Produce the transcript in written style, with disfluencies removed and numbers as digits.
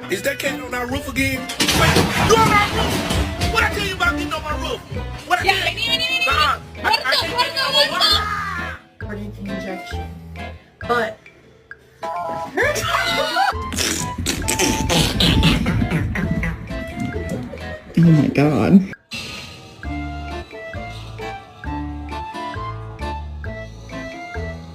Is that cat on our roof again? Wait, you on our roof? What I tell you about getting on my roof? What I Ya, tell you? vení. Nah, Muerto. Cardiac injection. But Oh my god.